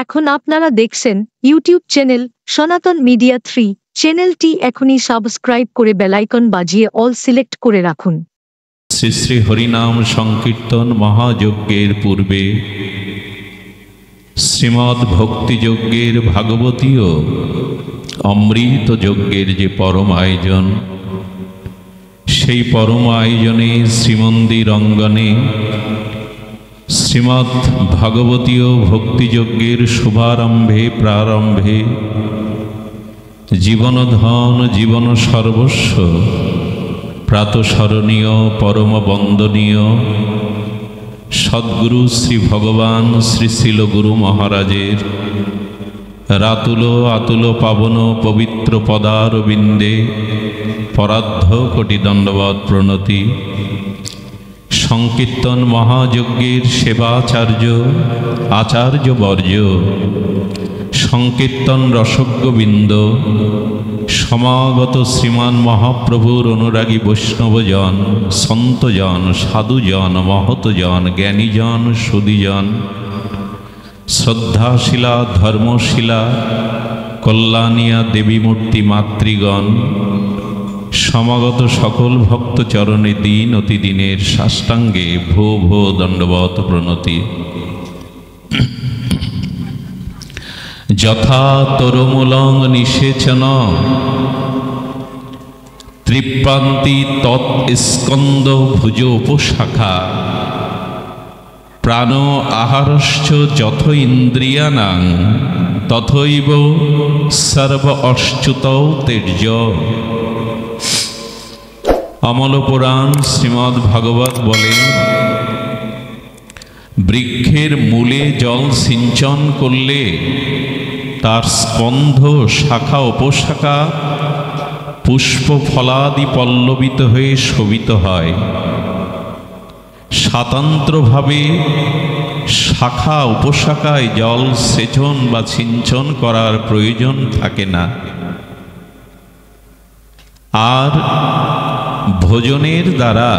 এখন আপনারা দেখছেন ইউটিউব চ্যানেল সনাতন মিডিয়া 3। চ্যানেলটি এখনই সাবস্ক্রাইব করে বেলাইকন বাজিয়ে অল সিলেক্ট করে রাখুন। শ্রী শ্রী হরিনাম সংকীর্তন মহাযজ্ঞের পূর্বে শ্রীমদ্ ভক্তিযজ্ঞের ভাগবতীয় অমৃত যজ্ঞের যে পরম আয়োজন, সেই পরম আয়োজনে শ্রীমন্দির অঙ্গনে শ্রীমদ্ ভাগবতীয় ভক্তিযজ্ঞের শুভারম্ভে প্রারম্ভে জীবনধন জীবন সর্বস্ব প্রাতঃস্মরণীয় পরম বন্দনীয় সদ্গুরু শ্রী ভগবান শ্রী শিল গুরু মহারাজের রাতুল আতুল পাবন পবিত্র পদারবিন্দে পরার্ধ কোটি দণ্ডবৎ প্রণতি। সংকীর্তন মহাযজ্ঞের সেবাচার্য আচার্যবর্য, সংকীর্তন রসজ্ঞবৃন্দ, সমাগত শ্রীমান মহাপ্রভুর অনুরাগী বৈষ্ণবজন, সন্তজন, সাধুজন, মহতজন, জ্ঞানীজন, সুধীজন, শ্রদ্ধাশীলা ধর্মশীলা কল্যাণিয়া দেবীমূর্তি মাতৃগণ, সমাগত সকল ভক্ত চরণে দিন অতিদিনের সাষ্টাঙ্গে ভো ভো দণ্ডবৎ প্রণতি। যথা তরমূলং নিষেচন ত্রিপ্রান্তি তৎস্কন্দ ভুজ উপশাখা প্রাণ আহারশ্চ যথ ইন্দ্রিয়ানাং তথৈব সর্ব অশ্চ্যুতৌ তের্য। অমল পুরাণ শ্রীমদ্ ভাগবত বলেন, বৃক্ষের মূলে জল সিঞ্চন করলে তার স্কন্ধ শাখা উপশাখা পুষ্প ফলাদি পল্লবিত হয়ে শোভিত হয়। স্বতন্ত্রভাবে শাখা উপশাখায় জল সেচন বা সিঞ্চন করার প্রয়োজন থাকে না। আর ভোজনের দ্বারা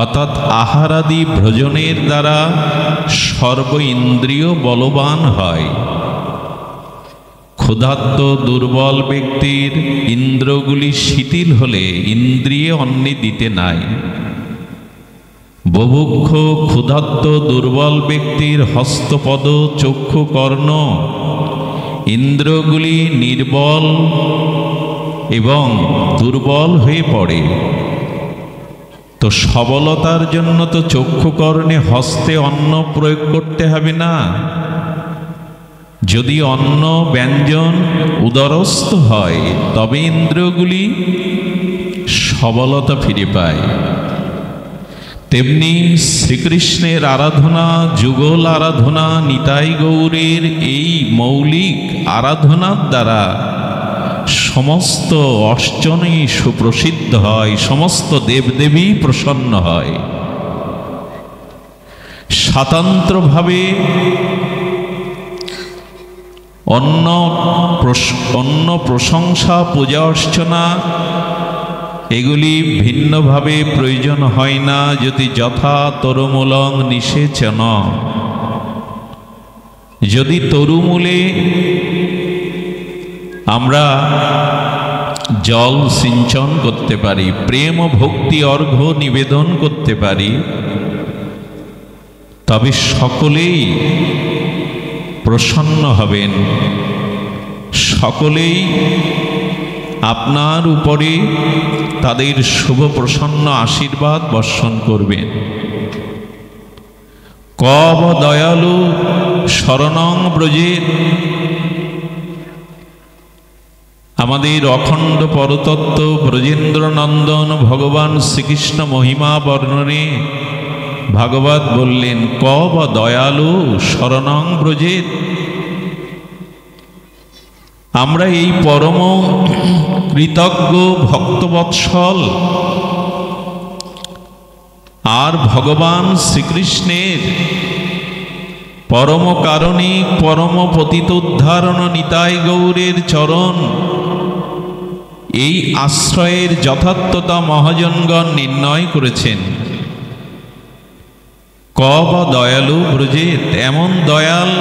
অর্থাৎ আহারাদি ভোজনের দ্বারা সর্ব ইন্দ্রিয় বলবান হয়। ক্ষুধার্ত দুর্বল ব্যক্তির ইন্দ্রগুলি শিথিল হলে ইন্দ্রিয়ে অন্নে দিতে নাই। বুভুক্ষ ক্ষুধার্ত দুর্বল ব্যক্তির হস্তপদ চক্ষু কর্ণ ইন্দ্রগুলি নির্বল এবং দুর্বল হয়ে পড়ে। তো সবলতার জন্য তো চক্ষুকর্ণে হস্তে অন্ন প্রয়োগ করতে হবে না। যদি অন্ন ব্যঞ্জন উদরস্থ হয় তবে ইন্দ্রিয়গুলি সবলতা ফিরে পায়। তেমনি শ্রীকৃষ্ণের আরাধনা, যুগল আরাধনা, নিতাই গৌরের এই মৌলিক আরাধনার দ্বারা সমস্ত অর্চনই সুপ্রসিদ্ধ হয়, সমস্ত দেবদেবী প্রসন্ন হয়। স্বতন্ত্রভাবে অন্য প্রশংসা পূজা অর্চনা এগুলি ভিন্নভাবে প্রয়োজন হয় না, যদি যথা তরমূলং নিষেচন। যদি তরুমূলে আমরা জল সিঞ্চন করতে পারি, প্রেম ও ভক্তি অর্ঘ্য নিবেদন করতে পারি, তবে সকলেই প্রসন্ন হবেন, সকলেই আপনার উপরে তাদের শুভ প্রসন্ন আশীর্বাদ বর্ষণ করবেন। কব দয়ালু শরণং ব্রজের, আমাদের অখণ্ড পরতত্ত্ব ব্রজেন্দ্র নন্দন ভগবান শ্রীকৃষ্ণ মহিমা বর্ণনে ভাগবত বললেন, কব দয়ালু শরণং ব্রজের। আমরা এই পরম কৃতজ্ঞ ভক্তবৎসল আর ভগবান শ্রীকৃষ্ণের পরম কারণিক পরম পতিত উদ্ধারণ নিতাই গৌরের চরণ এই আশ্রয়ের যথার্থতা মহাজনগণ নির্ণয় করেছেন। ক বা দয়ালু ব্রজেত, এমন দয়াল,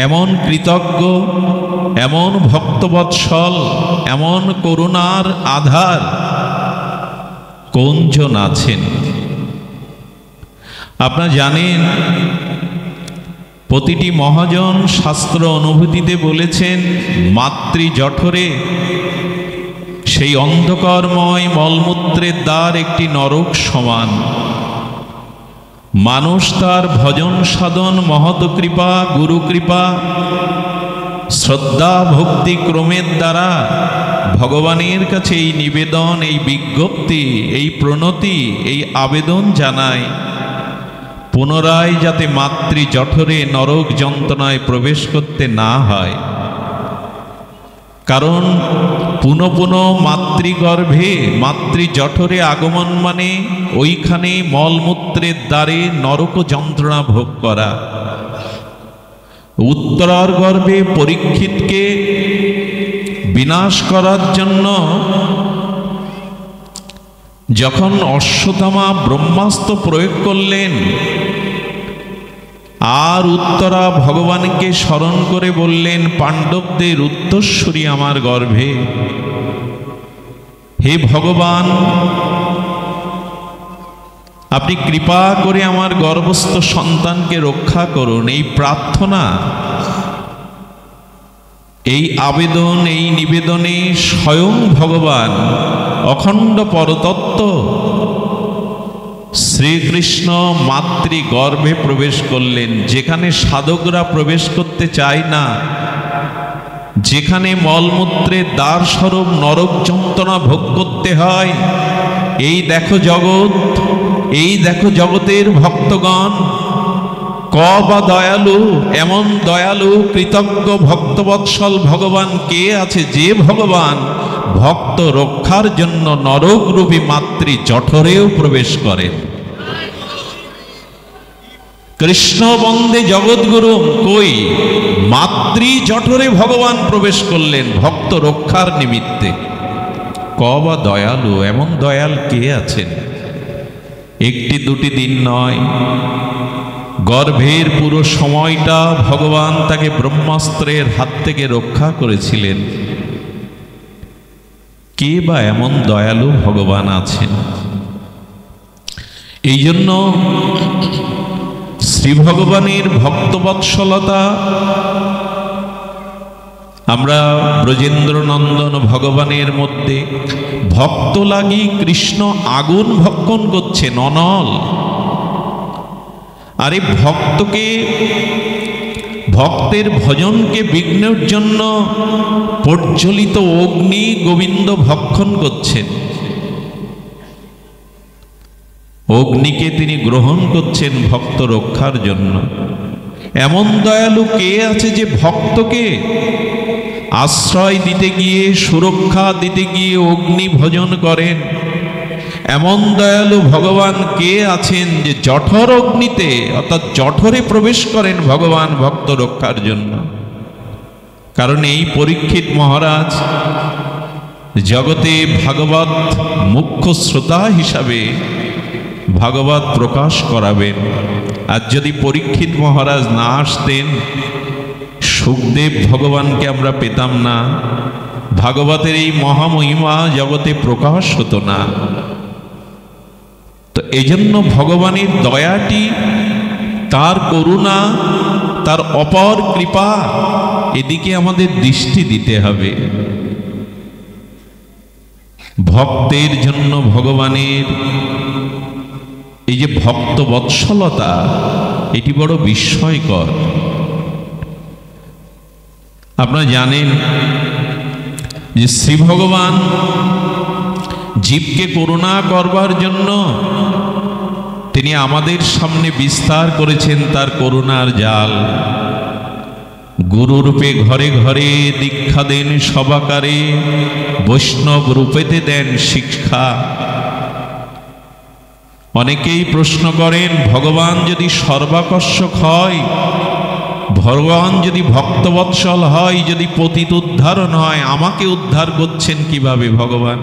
এমন কৃতজ্ঞ, এমন ভক্তবৎসল, এমন করুণার আধার কোনজন আছেন? আপনারা জানেন, প্রতিটি মহাজন শাস্ত্র অনুভূতিতে বলেছেন, মাতৃ জঠরে সেই অন্ধকারময় মলমূত্রের দ্বার একটি নরক সমান। মানুষ তার ভজন সাধন, মহৎ কৃপা, গুরু কৃপা, শ্রদ্ধা ভক্তি ক্রমের দ্বারা ভগবানের কাছে এই নিবেদন, এই বিজ্ঞপ্তি, এই প্রণতি, এই আবেদন জানায়, পুনরায় যাতে মাতৃ জঠরে নরক যন্ত্রণায় প্রবেশ করতে না হয়। কারণ পুনঃ পুনঃ মাতৃগর্ভে, মাতৃ জঠরে আগমন মানে ওইখানে মলমূত্রের দ্বারে নরক যন্ত্রণা ভোগ করা। উত্তরার গর্ভে পরীক্ষিতকে বিনাশ করার জন্য যখন অশ্বত্থামা ব্রহ্মাস্ত্র প্রয়োগ করলেন, আর উত্তরা ভগবানকে স্মরণ করে বললেন, পাণ্ডবদের উত্তরসূরি আমার গর্ভে, হে ভগবান, আপনি কৃপা করে আমার গর্ভস্থ সন্তানকে রক্ষা করুন। এই প্রার্থনা, এই আবেদন, এই নিবেদনে স্বয়ং ভগবান অখণ্ড পরতত্ত্ব শ্রীকৃষ্ণ মাতৃগর্ভে প্রবেশ করলেন, যেখানে সাধকরা প্রবেশ করতে চায় না, যেখানে মলমূত্রের দ্বার স্বরূপ নরক যন্ত্রণা ভোগ করতে হয়। এই দেখো জগৎ, এই দেখো জগতের ভক্তগণ, ক বা দয়ালু, এমন দয়ালু কৃতজ্ঞ ভক্তবৎসল ভগবান কে আছে, যে ভগবান ভক্ত রক্ষার জন্য নরকরূপী মাতৃ জঠরেও প্রবেশ করেন। কৃষ্ণ বন্দে জগৎগুরু, কই মাতৃ জঠরে ভগবান প্রবেশ করলেন ভক্ত রক্ষার নিমিত্তে। ক বা দয়ালু, এমন দয়াল কে আছেন? একটি দুটি দিন নয়, গর্ভের পুরো সময়টা ভগবান তাকে ব্রহ্মাস্ত্রের হাত থেকে রক্ষা করেছিলেন। কে বা এমন দয়ালু ভগবান আছেন? এই জন্য শ্রী ভগবানের ভক্তবৎসলতা আমরা ব্রজেন্দ্র নন্দন ভগবানের মধ্যে ভক্ত লাগি কৃষ্ণ আগুন ভক্ষণ করছেন অনল। আর এই ভক্তকে, ভক্তের ভজনকে বিঘ্নের জন্য প্রজ্বলিত অগ্নি গোবিন্দ ভক্ষণ করছেন। অগ্নিকে তিনি গ্রহণ করছেন ভক্ত রক্ষার জন্য। এমন দয়ালু কে আছে যে ভক্তকে আশ্রয় দিতে গিয়ে, সুরক্ষা দিতে গিয়ে অগ্নি ভজন করেন? এমন দয়ালু ভগবান কে আছেন যে জঠর অগ্নিতে, অর্থাৎ জঠরে প্রবেশ করেন ভগবান ভক্ত রক্ষার জন্য? কারণ এই পরীক্ষিত মহারাজ জগতে ভাগবত মুখ্য শ্রোতা হিসাবে ভাগবত প্রকাশ করাবেন। আর যদি পরীক্ষিত মহারাজ না আসতেন, সুখদেব ভগবানকে আমরা পেতাম না, ভাগবতের এই মহামহিমা জগতে প্রকাশ হতো না। তো এজন্য ভগবানের দয়াটি, তার করুণা, তার অপার কৃপা, এদিকে আমাদের দৃষ্টি দিতে হবে। ভক্তের জন্য ভগবানের এই যে ভক্ত বৎসলতা, এটি বড় বিস্ময়কর। আপনারা জানেন যে শ্রী ভগবান জীবকে করুণা করবার জন্য তিনি আমাদের সামনে বিস্তার করেছেন তার করুণার জাল। গুরুরূপে ঘরে ঘরে দীক্ষা দেন সবাকারে, বৈষ্ণব রূপেতে দেন শিক্ষা। অনেকেই প্রশ্ন করেন, ভগবান যদি সর্বাকর্ষক হয়, ভগবান যদি ভক্তবৎসল হয়, যদি পতিত উদ্ধারণ হয়, আমাকে উদ্ধার করছেন কিভাবে ভগবান?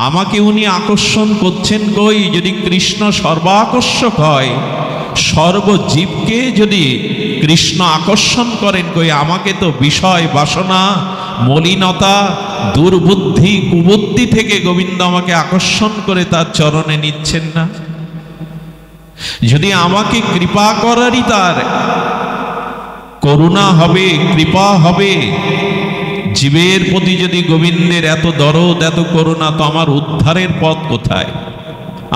আমাকে উনি আকর্ষণ করছেন কই? যদি কৃষ্ণ সর্বাকর্ষক হয়, সর্বজীবকে যদি কৃষ্ণ আকর্ষণ করেন কই, আমাকে তো বিষয় বাসনা, মলিনতা, দুর্বুদ্ধি, কুবুদ্ধি থেকে গোবিন্দ আমাকে আকর্ষণ করে তার চরণে নিচ্ছেন না? যদি আমাকে কৃপা করারই তার করুণা হবে, কৃপা হবে, জীবের প্রতি যদি গোবিন্দের এত দরদ, এত করুণা, তো আমার উদ্ধারের পথ কোথায়?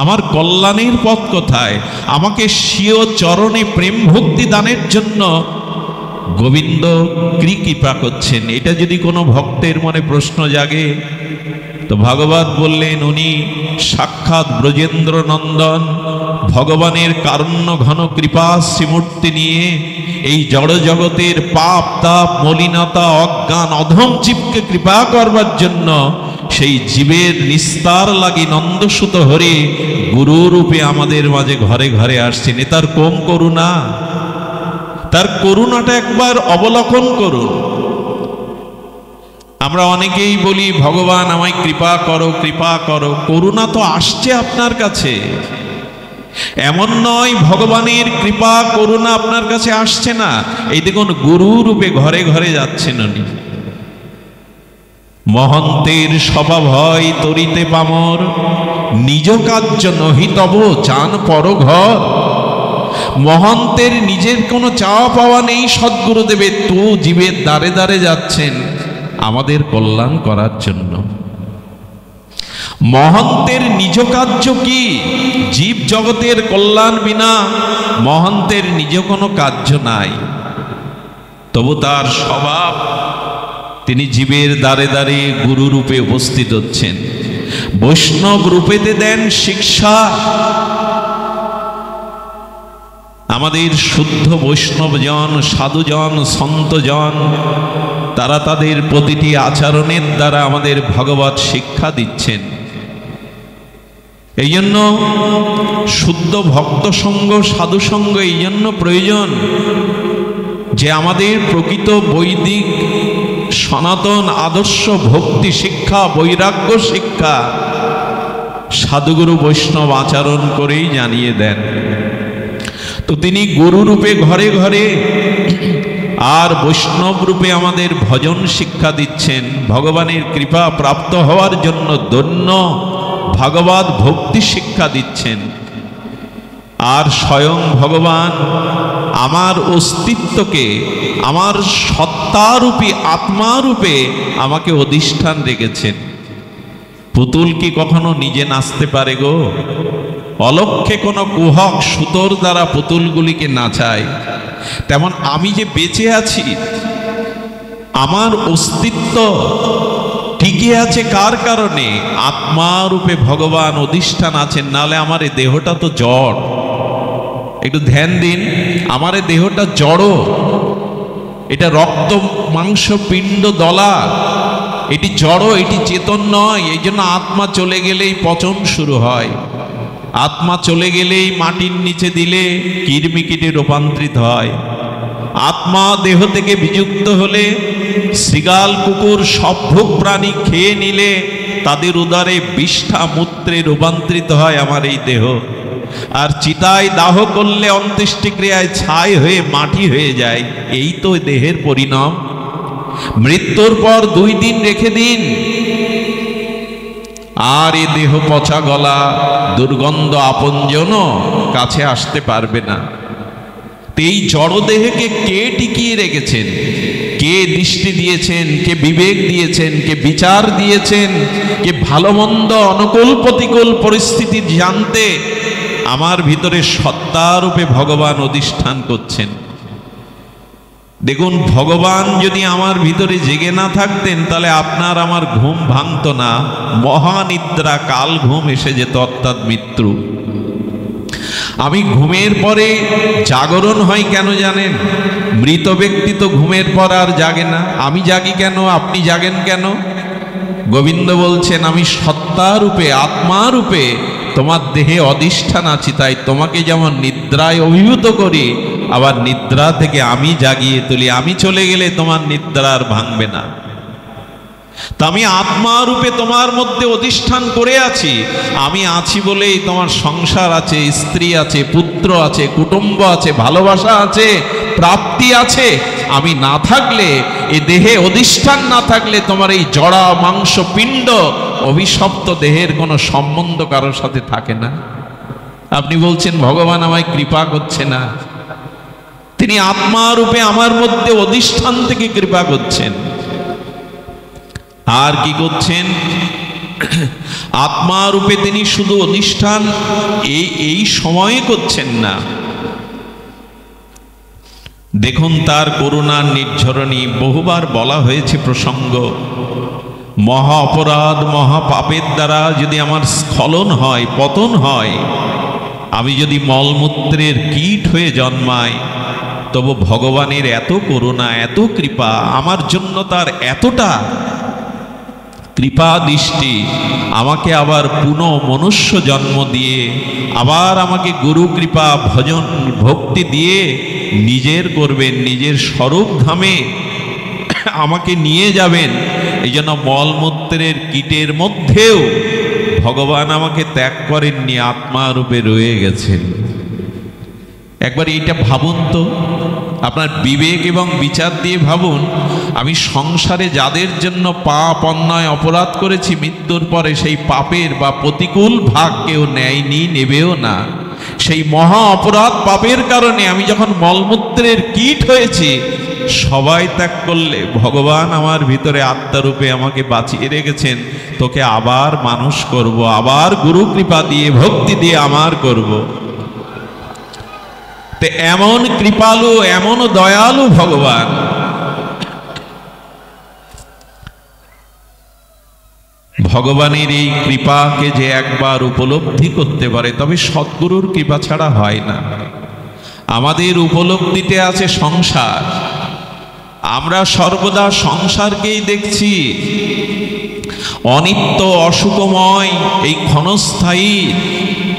আমার কল্যাণের পথ কোথায়? আমাকে স্বীয় চরণে প্রেম ভক্তি দানের জন্য গোবিন্দ কি কৃপা করছেন, এটা যদি কোনো ভক্তের মনে প্রশ্ন জাগে, তো ভাগবত বললেন উনি সাক্ষাৎ ব্রজেন্দ্র নন্দন ভগবানের কারণ্য ঘন কৃপা শ্রীমূর্তি নিয়ে এই জড় জগতের পাপ তাপ মলিনতা অজ্ঞান অধম জীবকে কৃপা করবার জন্য সেই জীবের নিস্তার লাগি নন্দসুত হরে গুরুরূপে আমাদের মাঝে ঘরে ঘরে আসছেন। এ তার কম করুণা। তার করুণাটা একবার অবলোকন করুন। আমরা অনেকেই বলি ভগবান আমায় কৃপা করো, কৃপা করো। করুণা তো আসছে আপনার কাছে, এমন নয় ভগবানের কৃপা করুণা আপনার কাছে আসছে না। এই দেখুন গুরু রূপে ঘরে ঘরে যাচ্ছেন উনি। মহন্তের স্বভাব হয় তরিতে পামর, নিজ কার্য নহি তব চান পর ঘর। মহন্তের নিজের কোনো চাওয়া পাওয়া নেই, সদ্গুরুদেবের তো জীবের দ্বারে দ্বারে যাচ্ছেন আমাদের কল্যাণ করার জন্য। মহন্তের নিজ কার্য কি? জীব জগতের কল্যাণ বিনা মহন্তের নিজ কোনো কার্য নাই। তবু তার স্বভাব তিনি জীবের দ্বারে দ্বারে গুরু রূপে উপস্থিত হচ্ছেন। বৈষ্ণব রূপেতে দেন শিক্ষা। আমাদের শুদ্ধ বৈষ্ণবজন, সাধুজন, সন্তজন তারা তাদের প্রতিটি আচরণের দ্বারা আমাদের ভগবত শিক্ষা দিচ্ছেন। এই জন্য শুদ্ধ ভক্ত সঙ্গ, সাধু সঙ্গ এই জন্য প্রয়োজন যে আমাদের প্রকৃত বৈদিক সনাতন আদর্শ ভক্তি শিক্ষা, বৈরাগ্য শিক্ষা সাধুগুরু বৈষ্ণব আচরণ করেই জানিয়ে দেন। তো তিনি গুরু রূপে ঘরে ঘরে আর বৈষ্ণব রূপে আমাদের ভজন শিক্ষা দিচ্ছেন। ভগবানের কৃপা প্রাপ্ত হওয়ার জন্য ধন্য ভাগবত ভক্তি শিক্ষা দিচ্ছেন। আর স্বয়ং ভগবান আমার অস্তিত্বকে, আমার সত্তারূপী আত্মারূপে আমাকে অধিষ্ঠান রেখেছেন। পুতুল কি কখনো নিজে নাচতে পারে গো? অলক্ষ্যে কোনো কুহক সুতোর দ্বারা পুতুলগুলিকে নাচায়। তেমন আমি যে বেঁচে আছি, আমার অস্তিত্ব টিকে আছে কার কারণে? আত্মারূপে ভগবান অধিষ্ঠান আছেন। নালে আমার এই দেহটা তো জড়। একটু ধ্যান দিন, আমার এই দেহটা জড়, এটা রক্ত মাংস পিণ্ড দলা, এটি জড়, এটি চেতন নয়। এই জন্য আত্মা চলে গেলেই পচন শুরু হয়। আত্মা চলে গেলেই মাটির নিচে দিলে কিরমিকিটে রূপান্তরিত হয়। আত্মা দেহ থেকে বিযুক্ত হলে শৃগাল কুকুর সব ভোগ প্রাণী খেয়ে নিলে তাদের উদরে বিষ্ঠা মূত্রে রূপান্তরিত হয় আমার এই দেহ। আর চিতায় দাহ করলে অন্ত্যেষ্টিক্রিয়ায় ছাই হয়ে মাটি হয়ে যায়। এই তো দেহের পরিণাম। মৃত্যুর পর 2 দিন রেখে দিন, আর এ দেহ পচা গলা দুর্গন্ধ আপনজনও কাছে আসতে পারবে না। এই জড়দেহকে কে টিকিয়ে রেখেছেন? কে দৃষ্টি দিয়েছেন? কে বিবেক দিয়েছেন? কে বিচার দিয়েছেন? কে ভালো মন্দ অনুকূল প্রতিকূল পরিস্থিতি জানতে আমার ভিতরে সত্তারূপে ভগবান অধিষ্ঠান করছেন। দেখুন, ভগবান যদি আমার ভিতরে জেগে না থাকতেন তাহলে আপনার আমার ঘুম ভাঙত না। মহানিদ্রা, কাল ঘুম এসে যেত, অর্থাৎ মৃত্যু। আমি ঘুমের পরে জাগরণ হয় কেন জানেন? মৃত ব্যক্তি তো ঘুমের পর আর জাগে না। আমি জাগি কেন? আপনি জাগেন কেন? গোবিন্দ বলছেন আমি সত্তারূপে আত্মারূপে তোমার দেহে অধিষ্ঠান আছি, তাই তোমাকে যেমন নিদ্রায় অভিভূত করি, আবার নিদ্রা থেকে আমি জাগিয়ে তুলি। আমি চলে গেলে তোমার নিদ্রা আর ভাঙবে না। তা আমি আত্মা রূপে তোমার মধ্যে অধিষ্ঠান করে আছি। আমি আছি বলেই তোমার সংসার আছে, স্ত্রী আছে, পুত্র আছে, কুটুম্ব আছে, ভালোবাসা আছে, প্রাপ্তি আছে। আমি না থাকলে, এই দেহে অধিষ্ঠান না থাকলে তোমার এই জড়া মাংস পিণ্ড অভিশপ্ত দেহের কোনো সম্বন্ধ কারোর সাথে থাকে না। আপনি বলছেন ভগবান আমায় কৃপা করছে না। তিনি আত্মা রূপে আমার মধ্যে অধিষ্ঠান থেকে কৃপা করছেন। আর কি করছেন? আত্মা রূপে তিনি শুধু অধিষ্ঠান এই সময়ে করছেন না। দেখুন তার করুণার নির্ঝরণী, বহুবার বলা হয়েছে প্রসঙ্গ। মহা অপরাধ মহা পাপের দ্বারা যদি আমার স্খলন হয়, পতন হয়, আমি যদি মলমূত্রের কীট হয়ে জন্মাই, তবু ভগবানের এত করুণা, এত কৃপা, আমার জন্য তার এতটা কৃপা দৃষ্টি, আমাকে আবার পুনঃ মনুষ্য জন্ম দিয়ে, আবার আমাকে গুরু কৃপা ভজন ভক্তি দিয়ে নিজের করবেন, নিজের স্বরূপ ধামে আমাকে নিয়ে যাবেন। এই জন্য মলমূত্রের কীটের মধ্যেও ভগবান আমাকে ত্যাগ করেননি, আত্মা রূপে রয়ে গেছেন। একবার এইটা ভাবুন তো, আপনার বিবেক এবং বিচার দিয়ে ভাবুন। আমি সংসারে যাদের জন্য পাপ অন্যায় অপরাধ করেছি, মৃত্যুর পরে সেই পাপের বা প্রতিকূল ভাগ কেউ নেয়নি, নেবেও না। সেই মহা অপরাধ পাপের কারণে আমি যখন মলমূত্রের কীট হয়েছি, সবাই ত্যাগ করলে ভগবান আমার ভিতরে আত্মারূপে আমাকে বাঁচিয়ে রেখেছেন। তোকে আবার মানুষ করব, আবার গুরু কৃপা দিয়ে ভক্তি দিয়ে আমার করব। তে এমন কৃপালু, এমন দয়ালু ভগবান। ভগবানের এই কৃপাকে যে একবার উপলব্ধি করতে পারে, তবে সদ্গুরুর কৃপা ছাড়া হয় না। আমাদের উপলব্ধিতে আছে সংসার, আমরা সর্বদা সংসারকেই দেখছি অনিত্য, অসুখময়, এই ক্ষণস্থায়ী,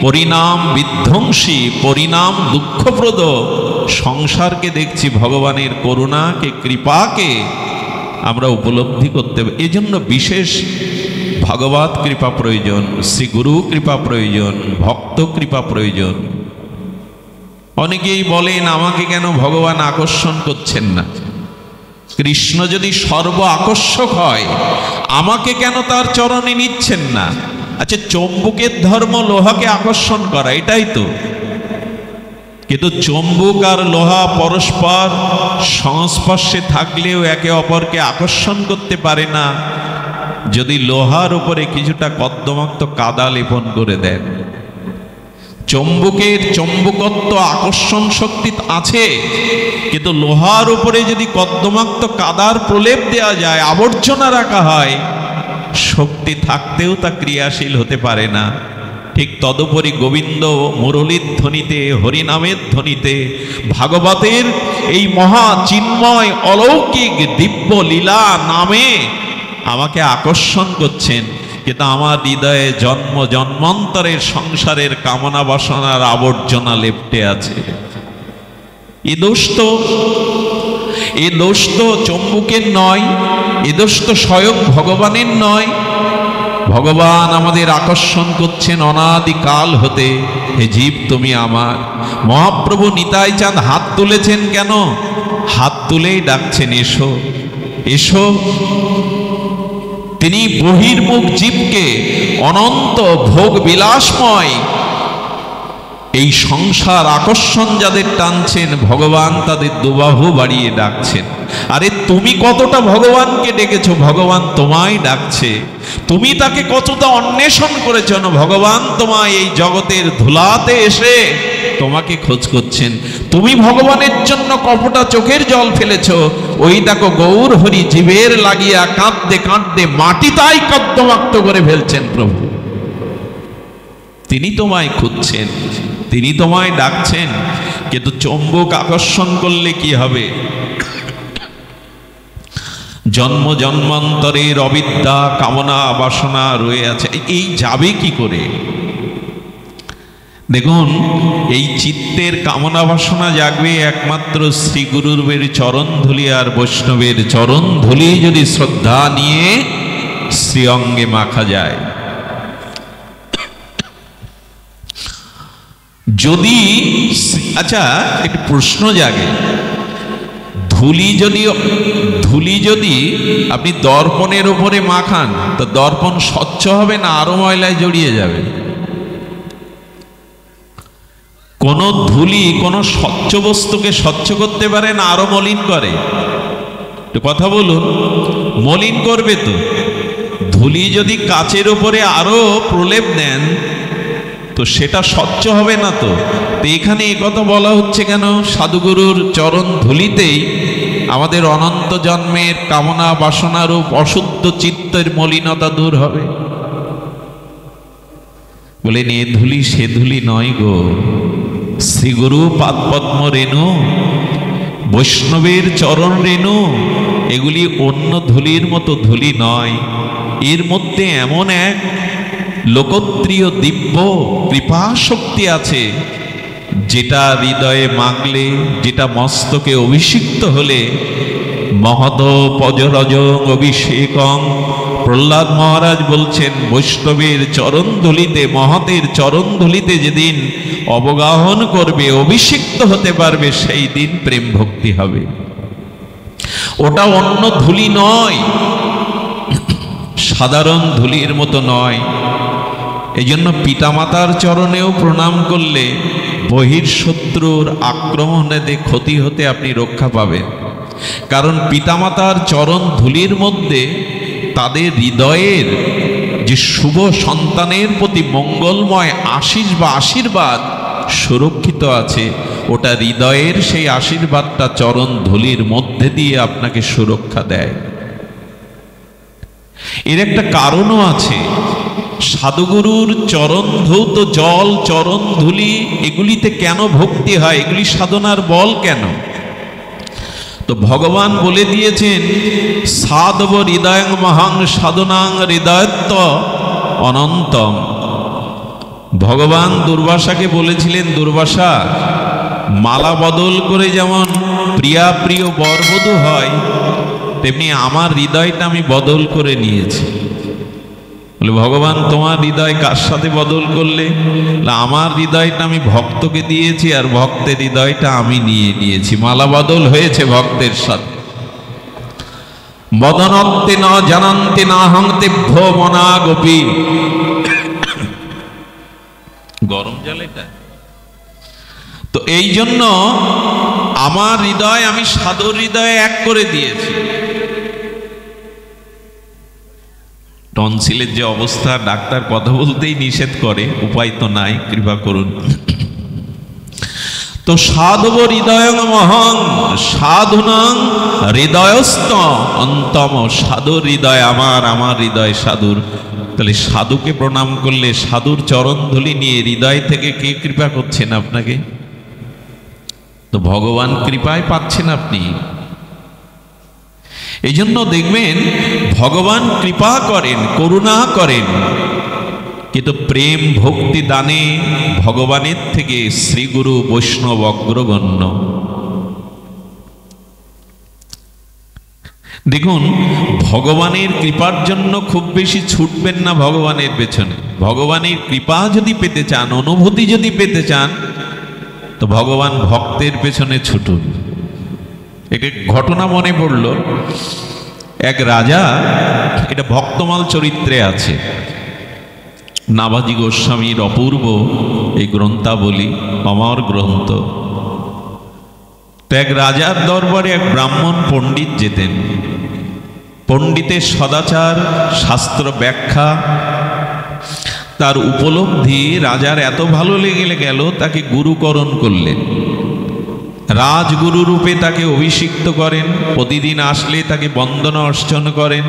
পরিণাম বিধ্বংসী, পরিণাম দুঃখপ্রদ সংসারকে দেখছি। ভগবানের করুণাকে, কৃপাকে আমরা উপলব্ধি করতে হবে। এজন্য বিশেষ ভগবত কৃপা প্রয়োজন, শ্রী গুরু কৃপা প্রয়োজন, ভক্ত কৃপা প্রয়োজন। অনেকেই বলেন আমাকে কেন ভগবান আকর্ষণ করছেন না? কৃষ্ণ যদি সর্ব আকর্ষক হয়, আমাকে কেন তার চরণে নিচ্ছেন না? আচ্ছা, চম্বুকের ধর্ম লোহাকে আকর্ষণ করা, এটাই তো। কিন্তু চম্বুক আর লোহা পরস্পর সংস্পর্শে থাকলেও একে অপরকে আকর্ষণ করতে পারে না, যদি লোহার উপরে কিছুটা কদ্দমাক্ত কাদা লেপন করে দেন। চম্বুকের চম্বুকত্ব, আকর্ষণ শক্তি আছে, কিন্তু লোহার উপরে যদি কদ্দমাক্ত কাদার প্রলেপ দেওয়া যায়, আবর্জনা রাখা হয়, শক্তি থাকতেও তা ক্রিয়াশীল হতে পারে না। ঠিক তদুপরি গোবিন্দ মুরলীর ধ্বনিতে, হরিনামের ধ্বনিতে, ভাগবতের এই মহা চিন্ময় অলৌকিক দিব্য লীলা নামে আমাকে আকর্ষণ করছেন। কিন্তু আমার হৃদয়ে জন্ম জন্মান্তরের সংসারের কামনা বাসনার আবর্জনা লেপ্টে আছে। এ দোষ তো চম্বুকের নয়, এ দোষ তো স্বয়ং ভগবানের নয়। ভগবান আমাদের আকর্ষণ করছেন অনাদিকাল হতে। হে জীব তুমি আমার। মহাপ্রভু নিতাই চাঁদ হাত তুলেছেন কেন? হাত তুলেই ডাকছেন এসো, এসো। তিনি বহির্মুখ জীবকে অনন্ত ভোগ বিলাসময় এই সংসার আকর্ষণ যাদের টানছেন, ভগবান তাদের দুবাহু বাড়িয়ে ডাকছেন। আরে তুমি কতটা ভগবানকে ডেকেছো, ভগবান তোমায় ডাকছে। তুমি তাকে কতটা অন্বেষণ করেছো, ভগবান তোমায় এই জগতের ধুলাতে এসে তোমাকে খোঁজ করছেন। তুমি ভগবানের জন্য কপটা চোখের জল ফেলেছো, ওই দেখো গৌর হরি জীবের লাগিয়া কাঁদতে কাঁদতে মাটি তাই কদ্দমাক্ত করে ফেলছেন প্রভু। তিনি তোমায় খুঁজছেন, তিনি তোমায় ডাকছেন। কিন্তু চম্বুক আকর্ষণ করলে কি হবে? জন্ম জন্মান্তরের অবিদ্যা, কামনা বাসনা রয়ে আছে, এই যাবে কি করে? দেখুন, এই চিত্তের কামনা বাসনা জাগবে একমাত্র শ্রী গুরুর চরণ ধুলি আর বৈষ্ণবের চরণ ধুলি যদি শ্রদ্ধা নিয়ে শ্রীঅঙ্গে মাখা যায়। যদি আচ্ছা একটি প্রশ্ন জাগে, ধুলি যদি আপনি দর্পণের উপরে মাখান তো দর্পণ স্বচ্ছ হবে না আরো ময়লায় জড়িয়ে যাবে? কোন ধুলি কোন স্বচ্ছ বস্তুকে স্বচ্ছ করতে পারে না আরো মলিন করে? একটু কথা বলুন, মলিন করবে তো। ধুলি যদি কাচের উপরে আরো প্রলেপ দেন তো সেটা স্বচ্ছ হবে না। তো এখানে এই কথা বলা হচ্ছে কেন? সাধুগুরুর চরণ ধুলিতেই আমাদের অনন্ত জন্মের কামনা বাসনারূপ অশুদ্ধ চিত্তের মলিনতা দূর হবে। বলেন এ ধুলি সে ধুলি নয় গো, শ্রীগুরু পাদপদ্ম রেণু, বৈষ্ণবের চরণ রেণু, এগুলি অন্য ধুলির মতো ধুলি নয়। এর মধ্যে এমন এক লোকত্রিয় দিব্য কৃপা শক্তি আছে, যেটা হৃদয়ে মাগলে, যেটা মস্তকে অভিষিক্ত হলে মহত পজরজ অভিষেকং। প্রহ্লাদ মহারাজ বলছেন বৈষ্ণবের চরণধুলিতে, মহতের চরণধুলিতে যেদিন অবগাহন করবে, অভিষিক্ত হতে পারবে, সেই দিন প্রেম ভক্তি হবে। ওটা অন্য ধুলি নয়, সাধারণ ধুলির মতো নয়। এই জন্য পিতামাতার চরণেও প্রণাম করলে বহির্শত্রুর আক্রমণে ক্ষতি হতে আপনি রক্ষা পাবেন। কারণ পিতামাতার চরণ ধুলির মধ্যে তাদের হৃদয়ের যে শুভ সন্তানের প্রতি মঙ্গলময় আশিস বা আশীর্বাদ সুরক্ষিত আছে। ওটা হৃদয়ের সেই আশীর্বাদটা চরণ ধুলির মধ্যে দিয়ে আপনাকে সুরক্ষা দেয়। এর একটা কারণও আছে। সাধুগুরুর চরণ ধৌত জল, চরণ ধুলি, এগুলিতে কেন ভক্তি হয়? এগুলি সাধনার বল কেন? তো ভগবান বলে দিয়েছেন সাধব হৃদয়ং মহাং সাধনাং হৃদয়ত্ব অনন্তম। ভগবান দুর্বাসাকে বলেছিলেন, দুর্বাসা, মালা বদল করে যেমন প্রিয়া প্রিয় বরবধূ হয়, তেমনি আমার হৃদয়টা আমি বদল করে নিয়েছি। বলে ভগবান তোমার হৃদয় কার সাথে বদল করলে? আমার হৃদয়টা আমি ভক্তকে দিয়েছি, আর ভক্তের হৃদয়টা আমি নিয়ে নিয়েছি। মালা বদল হয়েছে ভক্তের সাথে। বদনত্তে ন জানান্তে না হংতেভ্য মনা গোপী। গরম জল এটা। তো এই জন্য আমার হৃদয় আমি সাধুর হৃদয়ে এক করে দিয়েছি। টনসিলের যে অবস্থা, ডাক্তার কথা বলতেই নিষেধ করে, উপায় তো নাই, কৃপা করুন। তো সাধব হৃদয়ং মহং সাধুনাং হৃদয়স্থ অন্তম। সাধুর হৃদয় আমার, আমার হৃদয় সাধুর। তাহলে সাধুকে প্রণাম করলে, সাধুর চরণ ধুলি নিয়ে হৃদয় থেকে কে কৃপা করছেন আপনাকে? তো ভগবান কৃপায় পাচ্ছেন আপনি। এই জন্য দেখবেন ভগবান কৃপা করেন, করুণা করেন, কিন্তু প্রেম ভক্তি দানে ভগবানের থেকে শ্রীগুরু বৈষ্ণব অগ্রগণ্য। দেখুন, ভগবানের কৃপার জন্য খুব বেশি ছুটবেন না ভগবানের পেছনে। ভগবানের কৃপা যদি পেতে চান, অনুভূতি যদি পেতে চান, তো ভগবান ভক্তের পেছনে ছুটুন। এক ঘটনা মনে পড়ল। এক রাজা, এটা ভক্তমাল চরিত্রে আছে, নাভাজি গোস্বামীর অপূর্ব এই গ্রন্থাবলী, অমর গ্রন্থ। তো এক রাজার দরবারে এক ব্রাহ্মণ পণ্ডিত যেতেন। পণ্ডিতের সদাচার, শাস্ত্র ব্যাখ্যা, তার উপলব্ধি রাজার এত ভালো লেগে গেল, তাকে গুরুকরণ করলেন। রাজগুরু রূপে তাকে অভিষিক্ত করেন। প্রতিদিন আসলে তাকে বন্দনা অর্চন করেন,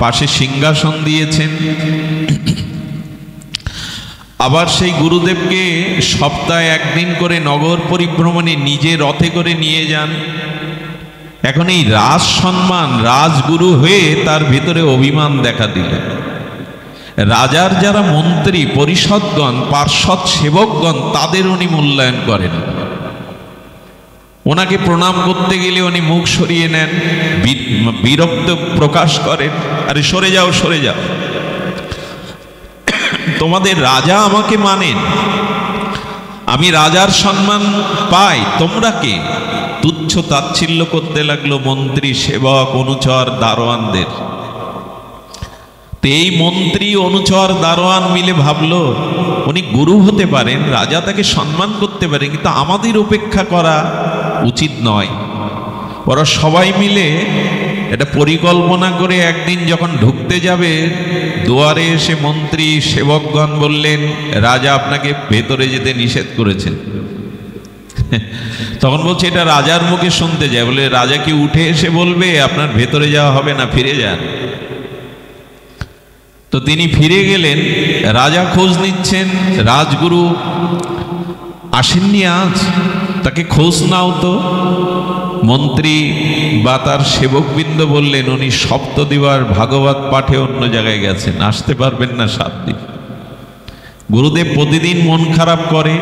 পাশে সিংহাসন দিয়েছেন। আবার সেই গুরুদেবকে সপ্তাহে একদিন করে নগর পরিভ্রমণে নিজে রথে করে নিয়ে যান। এখন এই রাজ সম্মান, রাজগুরু হয়ে তার ভিতরে অভিমান দেখা দিল। রাজার যারা মন্ত্রী পরিষদগণ, পার্ষদ সেবকগণ, তাদের উনি মূল্যায়ন করেন। ওনাকে প্রণাম করতে গেলে উনি মুখ সরিয়ে নেন, বিরক্ত প্রকাশ করেন, আরে সরে যাও সরে যাও, তোমাদের রাজা আমাকে মানেন, আমি রাজার সম্মান পাই, তোমরা কে? তুচ্ছ তাচ্ছিল্য করতে লাগলো মন্ত্রী, সেবক, অনুচর, দারোয়ানদের। এই মন্ত্রী, অনুচর, দারোয়ান মিলে ভাবলো উনি গুরু হতে পারেন, রাজা তাকে সম্মান করতে পারে, কিন্তু আমাদের উপেক্ষা করা উচিত নয়। ওরা সবাই মিলে এটা পরিকল্পনা করে একদিন যখন ঢুকতে যাবে, দুয়ারে এসে মন্ত্রী, সেবকগণ বললেন, রাজা আপনাকে ভেতরে যেতে নিষেধ করেছেন। তখন বলছে এটা রাজার মুখে শুনতে যায়, বলে রাজা কি উঠে এসে বলবে আপনার ভেতরে যাওয়া হবে না, ফিরে যান। তো তিনি ফিরে গেলেন, রাজা খোঁজ নিচ্ছেন, রাজগুরু আসেননি আজ, তাকে খোঁজ নাও তো। মন্ত্রী বা তার সেবকবৃন্দ বললেন উনি সপ্তদিবার ভাগবত পাঠে অন্য জায়গায় গেছেন, আসতে পারবেন না 7 দিন। গুরুদেব প্রতিদিন মন খারাপ করে,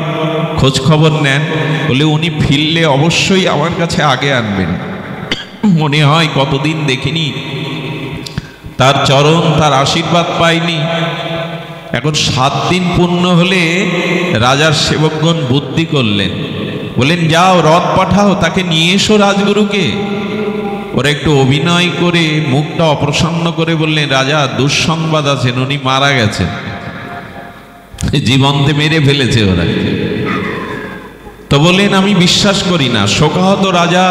খোঁজ খবর নেন, বলে উনি ফিরলে অবশ্যই আমার কাছে আগে আনবেন। মনে হয় কতদিন দেখিনি, তার চরণ, তার আশীর্বাদ পাইনি। এখন 7 দিন পূর্ণ হলে রাজার সেবকগণ বুদ্ধি করলেন, বলেন যাও রথ পাঠাও, তাকে নিয়ে এসো রাজগুরুকে। ওরা একটু অভিনয় করে মুখটা অপ্রসন্ন করে বললেন, রাজা দুঃসংবাদ আছেন, উনি মারা গেছেন, জীবন্তে মেরে ফেলেছে ওরা। তো বললেন আমি বিশ্বাস করি না। শোকাহত রাজা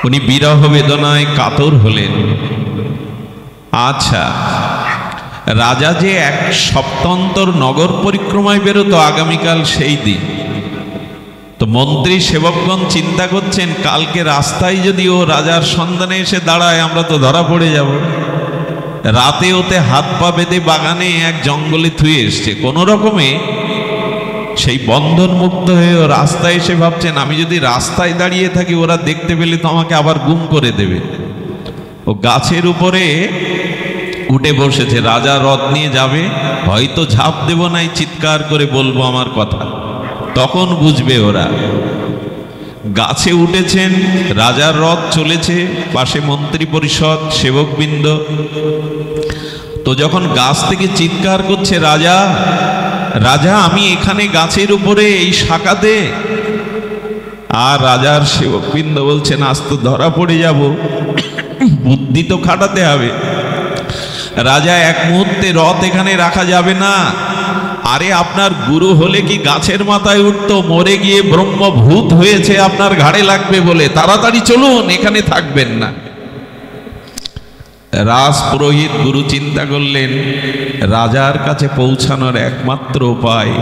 উনি বিরহ বেদনায় কাতর হলেন। আচ্ছা, রাজা যে 1 সপ্তাহান্তর নগর পরিক্রমায় বেরোতো আগামীকাল সেই দিন। তো মন্ত্রী সেবকগণ চিন্তা করছেন, কালকে রাস্তায় যদি ও রাজার সন্ধানে এসে দাঁড়ায়, আমরা তো ধরা পড়ে যাব। রাতে ওতে হাত পা বেঁধে বাগানে এক জঙ্গলে থুয়ে এসছে, কোনো রকমে সেই বন্ধন মুক্ত হয়ে ও রাস্তায় এসে ভাবছেন, আমি যদি রাস্তায় দাঁড়িয়ে থাকি ওরা দেখতে পেলে তো আমাকে আবার গুম করে দেবে। ও গাছের উপরে উঠে বসেছে, রাজা রথ নিয়ে যাবে, হয়তো ঝাঁপ দেব নাই, চিৎকার করে বলবো আমার কথা, তখন বুঝবে ওরা। গাছে উঠেছেন, রাজার রথ চলেছে, পাশে মন্ত্রী পরিষদ, সেবকবৃন্দ। তো যখন গাছ থেকে চিৎকার করছে, রাজা রাজা আমি এখানে গাছের উপরে এই শাখাতে, আর রাজার সেবকবৃন্দ বলছেন আজ তো ধরা পড়ে যাব, বুদ্ধি তো খাটাতে হবে। রাজা এক মুহূর্তে, রথ এখানে রাখা যাবে না। আরে আপনার গুরু হলে কি গাছের মাথায় উঠতো, মরে গিয়ে ব্রহ্মভূত হয়েছে, আপনার ঘাড়ে লাগবে বলে, তাড়াতাড়ি চলুন, এখানে থাকবেন না। রাজপুরোহিত গুরু চিন্তা করলেন, রাজার কাছে পৌঁছানোর একমাত্র উপায়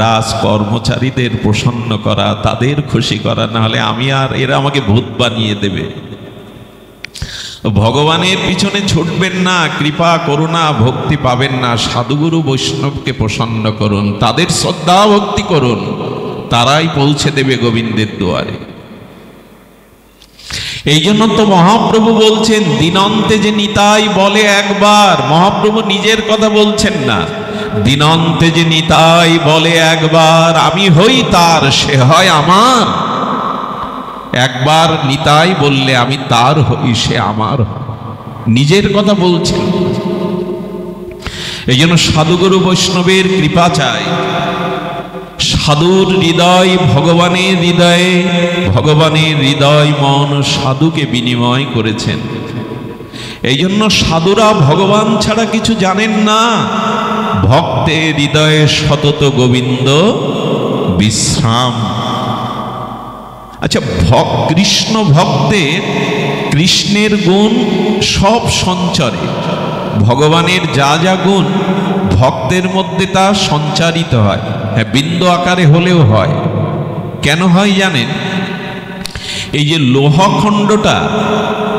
রাজ কর্মচারীদের প্রসন্ন করা, তাদের খুশি করা, না হলে আমি আর এরা আমাকে ভূত বানিয়ে দেবে। ভগবানের পিছনে ছুটবেন না, কৃপা করুণা ভক্তি পাবেন না। সাধুগুরু বৈষ্ণবকে প্রসন্ন করুন, তাদের শ্রদ্ধা ভক্তি করুন, তারাই পৌঁছে দেবে গোবিন্দের দুয়ারে। এই জন্য তো মহাপ্রভু বলছেন, দিনন্তে যে নিতাই বলে একবার, মহাপ্রভু নিজের কথা বলছেন না, দিনন্তে যে নিতাই বলে একবার, আমি হই তার, সে হয় আমার। একবার নিতাই বললে আমি তার হই, সে আমার, নিজের কথা বলছেন। এই জন্য সাধুগুরু বৈষ্ণবের কৃপা চাই। সাধুর হৃদয় ভগবানের হৃদয়ে, ভগবানের হৃদয় মন সাধুকে বিনিময় করেছেন। এই জন্য সাধুরা ভগবান ছাড়া কিছু জানেন না। ভক্তের হৃদয়ে সতত গোবিন্দ বিশ্রাম। আচ্ছা, কৃষ্ণ ভক্তের, কৃষ্ণের গুণ সব সঞ্চারে, ভগবানের যা যা গুণ ভক্তের মধ্যে তা সঞ্চারিত হয়। হ্যাঁ, বিন্দু আকারে হলেও হয়। কেন হয় জানেন? এই যে লোহখণ্ডটা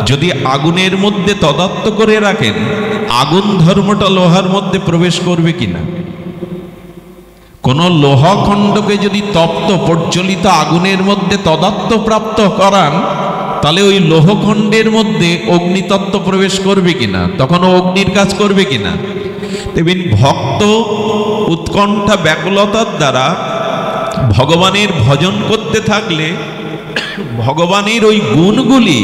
যদি আগুনের মধ্যে তদাত্ম করে রাখেন, আগুন ধর্মটা লোহার মধ্যে প্রবেশ করবে কিনা? কোন লোহখণ্ডকে যদি তপ্ত প্রজ্বলিত আগুনের মধ্যে তদাত্ম প্রাপ্ত করান, তাহলে ওই লোহখণ্ডের মধ্যে অগ্নিতত্ত্ব প্রবেশ করবে কিনা? তখন অগ্নির কাজ করবে কিনা? তেমনি ভক্ত উৎকণ্ঠা ব্যাকুলতার দ্বারা ভগবানের ভজন করতে থাকলে ভগবানের ওই গুণগুলি,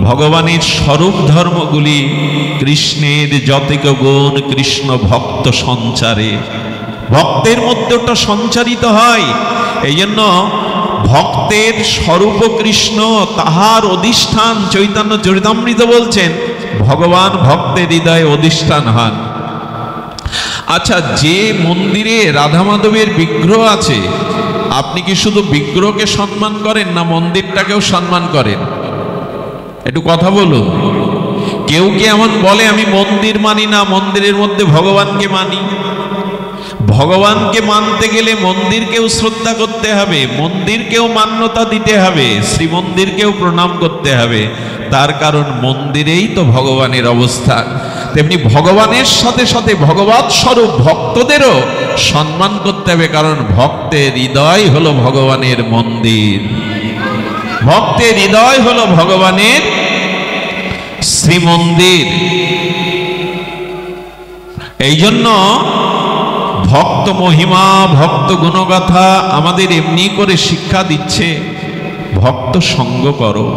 ভগবানের স্বরূপ ধর্মগুলি, কৃষ্ণের যতিক গুণ কৃষ্ণ ভক্ত সঞ্চারে, ভক্তের মধ্যে ওটা সঞ্চারিত হয়। এই জন্য ভক্তের স্বরূপ কৃষ্ণ, তাহার অধিষ্ঠান চৈতন্য চরিতামৃত বলছেন ভগবান ভক্তের হৃদয়ে অধিষ্ঠান হন। আচ্ছা, যে মন্দিরে রাধা মাধবের বিগ্রহ আছে, আপনি কি শুধু বিগ্রহকে সম্মান করেন না মন্দিরটাকেও সম্মান করেন? একটু কথা বলুন। কেউ কি এমন বলে আমি মন্দির মানি না, মন্দিরের মধ্যে ভগবানকে মানি? ভগবানকে মানতে গেলে মন্দিরকেও শ্রদ্ধা করতে হবে, মন্দিরকেও মান্যতা দিতে হবে, শ্রীমন্দিরকেও প্রণাম করতে হবে। তার কারণ মন্দিরেই তো ভগবানের অবস্থান। তেমনি ভগবানের সাথে সাথে ভগবৎ স্বরূপ ভক্তদেরও সম্মান করতে হবে, কারণ ভক্তের হৃদয় হলো ভগবানের মন্দির, ভক্তের হৃদয় হলো ভগবানের শ্রীমন্দির। এই জন্য ভক্ত মহিমা, ভক্ত গুণগাথা আমাদের এমনি করে শিক্ষা দিচ্ছে, ভক্ত সঙ্গ করো,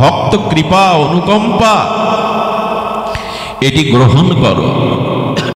ভক্ত কৃপা অনুকম্পা এটি গ্রহণ করো।